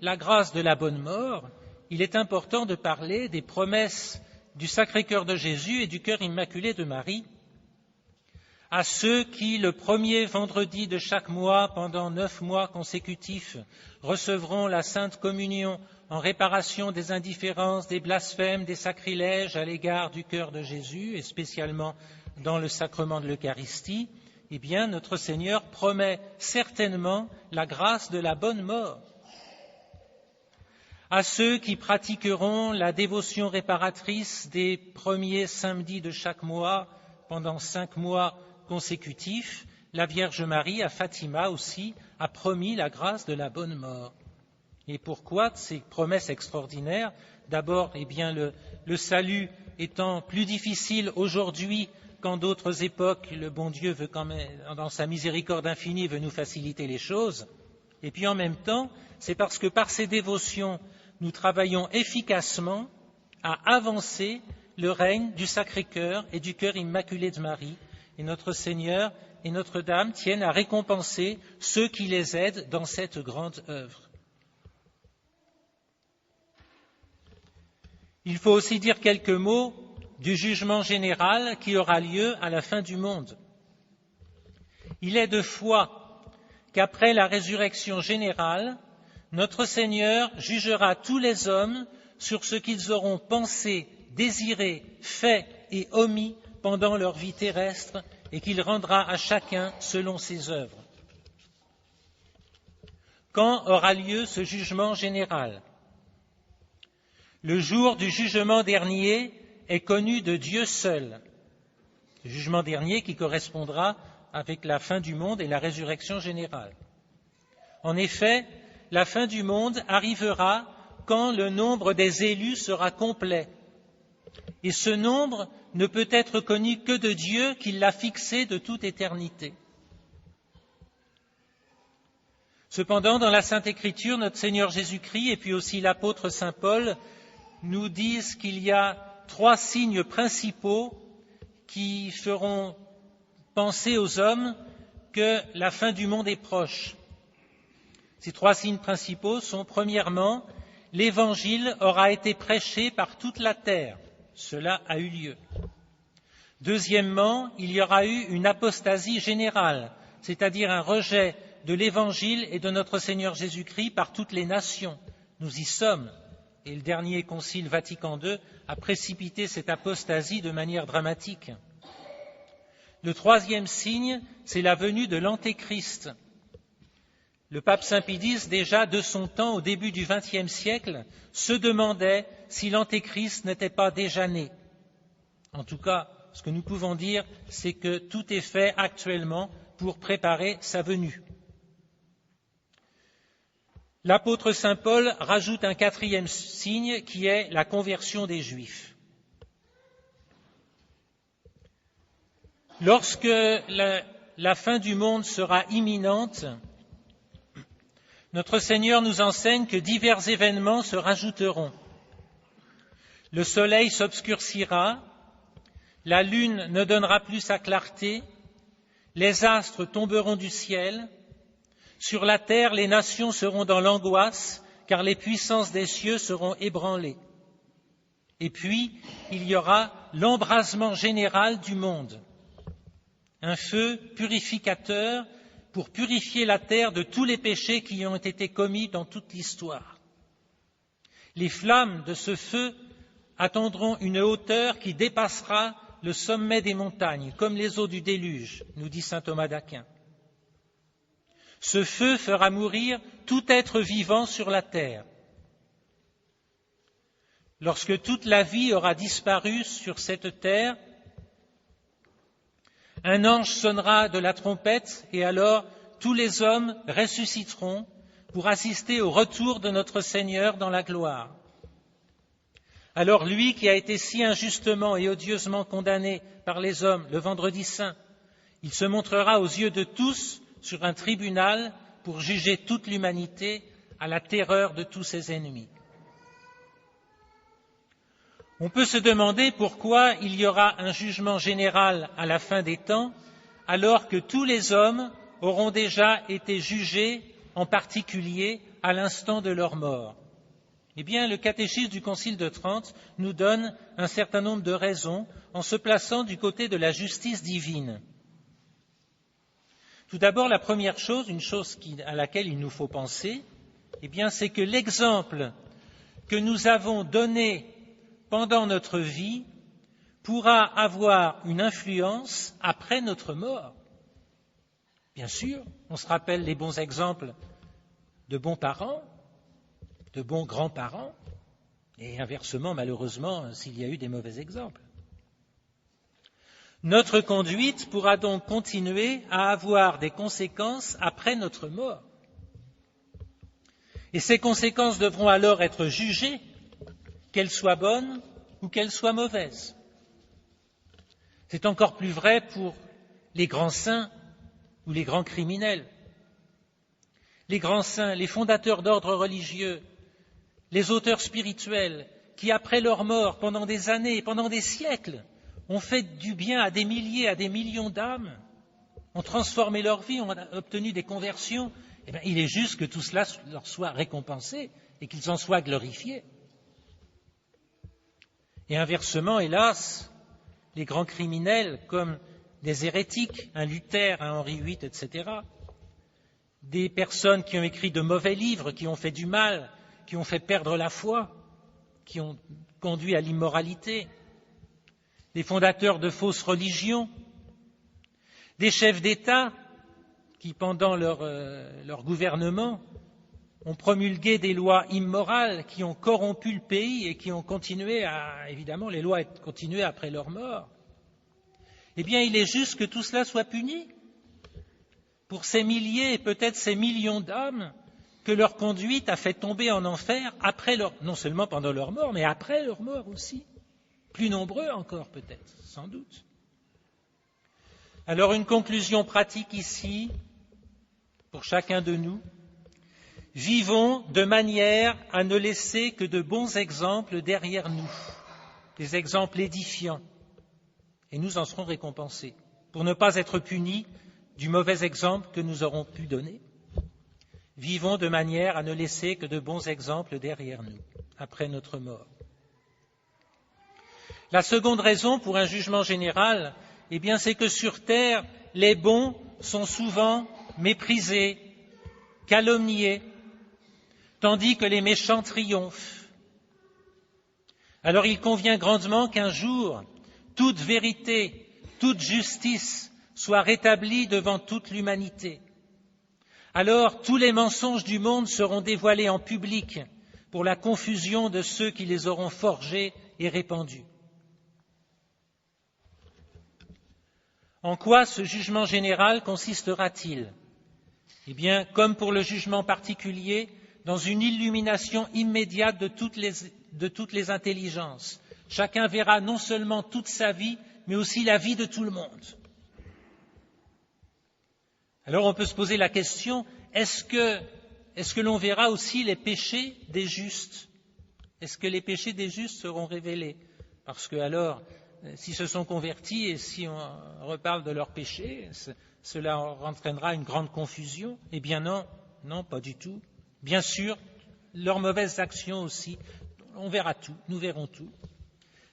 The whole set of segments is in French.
la grâce de la bonne mort, il est important de parler des promesses du Sacré-Cœur de Jésus et du Cœur immaculé de Marie à ceux qui, le premier vendredi de chaque mois, pendant 9 mois consécutifs, recevront la Sainte Communion en réparation des indifférences, des blasphèmes, des sacrilèges à l'égard du cœur de Jésus, et spécialement dans le sacrement de l'Eucharistie, eh bien, notre Seigneur promet certainement la grâce de la bonne mort. À ceux qui pratiqueront la dévotion réparatrice des premiers samedis de chaque mois, pendant 5 mois consécutifs, la Vierge Marie, à Fatima aussi, a promis la grâce de la bonne mort. Et pourquoi ces promesses extraordinaires? D'abord, eh bien, le salut étant plus difficile aujourd'hui qu'en d'autres époques, le bon Dieu veut quand même, dans sa miséricorde infinie, veut nous faciliter les choses. Et puis en même temps, c'est parce que par ces dévotions, nous travaillons efficacement à avancer le règne du Sacré-Cœur et du Cœur immaculé de Marie. Et notre Seigneur et Notre-Dame tiennent à récompenser ceux qui les aident dans cette grande œuvre. Il faut aussi dire quelques mots du jugement général qui aura lieu à la fin du monde. Il est de foi qu'après la résurrection générale, notre Seigneur jugera tous les hommes sur ce qu'ils auront pensé, désiré, fait et omis pendant leur vie terrestre, et qu'il rendra à chacun selon ses œuvres. Quand aura lieu ce jugement général? Le jour du jugement dernier est connu de Dieu seul. Le jugement dernier qui correspondra avec la fin du monde et la résurrection générale. En effet, la fin du monde arrivera quand le nombre des élus sera complet. Et ce nombre ne peut être connu que de Dieu qui l'a fixé de toute éternité. Cependant, dans la Sainte Écriture, notre Seigneur Jésus-Christ et puis aussi l'apôtre Saint Paul nous disent qu'il y a 3 signes principaux qui feront penser aux hommes que la fin du monde est proche. Ces 3 signes principaux sont, premièrement, l'Évangile aura été prêché par toute la terre. Cela a eu lieu. Deuxièmement, il y aura eu une apostasie générale, c'est-à-dire un rejet de l'Évangile et de notre Seigneur Jésus-Christ par toutes les nations. Nous y sommes. Et le dernier concile Vatican II a précipité cette apostasie de manière dramatique. Le 3e signe, c'est la venue de l'Antéchrist. Le pape Saint Pie X, déjà de son temps, au début du XXe siècle, se demandait si l'Antéchrist n'était pas déjà né. En tout cas, ce que nous pouvons dire, c'est que tout est fait actuellement pour préparer sa venue. L'apôtre Saint Paul rajoute un 4e signe qui est la conversion des Juifs. Lorsque la fin du monde sera imminente, notre Seigneur nous enseigne que divers événements se rajouteront. Le soleil s'obscurcira, la lune ne donnera plus sa clarté, les astres tomberont du ciel, sur la terre les nations seront dans l'angoisse, car les puissances des cieux seront ébranlées. Et puis, il y aura l'embrasement général du monde, un feu purificateur pour purifier la terre de tous les péchés qui y ont été commis dans toute l'histoire. Les flammes de ce feu atteindront une hauteur qui dépassera le sommet des montagnes, comme les eaux du déluge, nous dit saint Thomas d'Aquin. Ce feu fera mourir tout être vivant sur la terre. Lorsque toute la vie aura disparu sur cette terre, un ange sonnera de la trompette et alors tous les hommes ressusciteront pour assister au retour de notre Seigneur dans la gloire. Alors lui qui a été si injustement et odieusement condamné par les hommes le vendredi saint, il se montrera aux yeux de tous sur un tribunal pour juger toute l'humanité à la terreur de tous ses ennemis. On peut se demander pourquoi il y aura un jugement général à la fin des temps, alors que tous les hommes auront déjà été jugés, en particulier à l'instant de leur mort. Eh bien, le catéchisme du Concile de Trente nous donne un certain nombre de raisons en se plaçant du côté de la justice divine. Tout d'abord, la première chose, une chose à laquelle il nous faut penser, eh bien, c'est que l'exemple que nous avons donné pendant notre vie pourra avoir une influence après notre mort. Bien sûr, on se rappelle les bons exemples de bons parents, de bons grands-parents, et inversement, malheureusement, s'il y a eu des mauvais exemples. Notre conduite pourra donc continuer à avoir des conséquences après notre mort. Et ces conséquences devront alors être jugées, qu'elles soient bonnes ou qu'elles soient mauvaises. C'est encore plus vrai pour les grands saints ou les grands criminels. Les grands saints, les fondateurs d'ordres religieux, les auteurs spirituels qui, après leur mort, pendant des années, pendant des siècles, ont fait du bien à des milliers, à des millions d'âmes, ont transformé leur vie, ont obtenu des conversions, eh bien, il est juste que tout cela leur soit récompensé et qu'ils en soient glorifiés. Et inversement, hélas, les grands criminels comme des hérétiques, un Luther, un Henri VIII, etc., des personnes qui ont écrit de mauvais livres, qui ont fait du mal, qui ont fait perdre la foi, qui ont conduit à l'immoralité, des fondateurs de fausses religions, des chefs d'État qui, pendant leur gouvernement, ont promulgué des lois immorales qui ont corrompu le pays et qui ont continué évidemment, les lois ont continué après leur mort. Eh bien, il est juste que tout cela soit puni pour ces milliers et peut-être ces millions d'âmes que leur conduite a fait tomber en enfer non seulement pendant leur mort, mais après leur mort aussi. Plus nombreux encore peut-être, sans doute. Alors une conclusion pratique ici, pour chacun de nous. Vivons de manière à ne laisser que de bons exemples derrière nous, des exemples édifiants, et nous en serons récompensés, pour ne pas être punis du mauvais exemple que nous aurons pu donner. Vivons de manière à ne laisser que de bons exemples derrière nous, après notre mort. La seconde raison pour un jugement général, eh bien, c'est que sur terre, les bons sont souvent méprisés, calomniés, tandis que les méchants triomphent. Alors il convient grandement qu'un jour, toute vérité, toute justice soit rétablie devant toute l'humanité. Alors tous les mensonges du monde seront dévoilés en public pour la confusion de ceux qui les auront forgés et répandus. En quoi ce jugement général consistera-t-il ? Eh bien, comme pour le jugement particulier, dans une illumination immédiate de toutes les intelligences. Chacun verra non seulement toute sa vie, mais aussi la vie de tout le monde. Alors on peut se poser la question, est-ce que l'on verra aussi les péchés des justes ? Est-ce que les péchés des justes seront révélés ? Parce que alors, s'ils se sont convertis et si on reparle de leurs péchés, cela entraînera une grande confusion. Eh bien non, pas du tout. Bien sûr, leurs mauvaises actions aussi, on verra tout, nous verrons tout.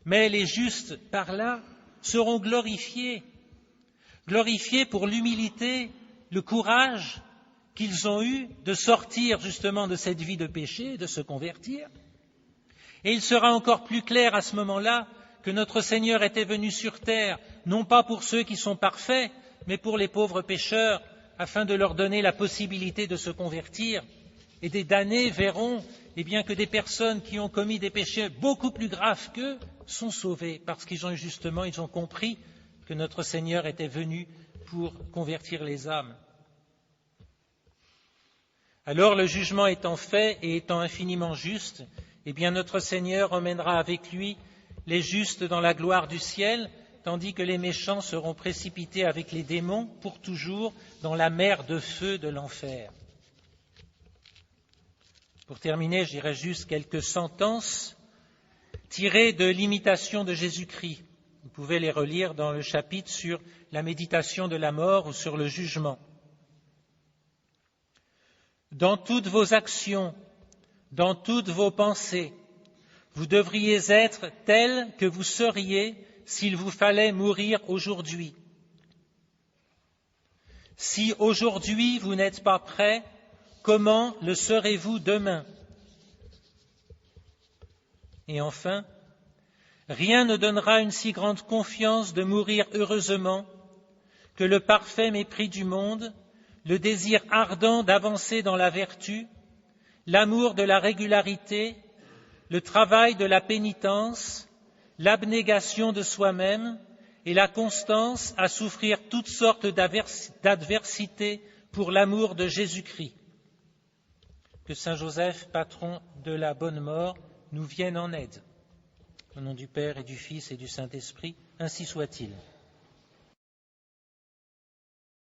Mais les justes, par là, seront glorifiés pour l'humilité, le courage qu'ils ont eu de sortir justement de cette vie de péché, de se convertir. Et il sera encore plus clair à ce moment-là que notre Seigneur était venu sur terre, non pas pour ceux qui sont parfaits, mais pour les pauvres pécheurs, afin de leur donner la possibilité de se convertir. Et des damnés verront que des personnes qui ont commis des péchés beaucoup plus graves qu'eux sont sauvées, parce qu'ils ont compris que notre Seigneur était venu pour convertir les âmes. Alors le jugement étant fait et étant infiniment juste, notre Seigneur emmènera avec lui les justes dans la gloire du ciel, tandis que les méchants seront précipités avec les démons pour toujours dans la mer de feu de l'enfer. Pour terminer, je dirais juste quelques sentences tirées de l'imitation de Jésus-Christ. Vous pouvez les relire dans le chapitre sur la méditation de la mort ou sur le jugement. Dans toutes vos actions, dans toutes vos pensées, vous devriez être tel que vous seriez s'il vous fallait mourir aujourd'hui. Si aujourd'hui vous n'êtes pas prêt, comment le serez-vous demain? Et enfin, rien ne donnera une si grande confiance de mourir heureusement que le parfait mépris du monde, le désir ardent d'avancer dans la vertu, l'amour de la régularité, le travail de la pénitence, l'abnégation de soi-même et la constance à souffrir toutes sortes d'adversités pour l'amour de Jésus-Christ. Que Saint Joseph, patron de la bonne mort, nous vienne en aide. Au nom du Père et du Fils et du Saint-Esprit, ainsi soit-il.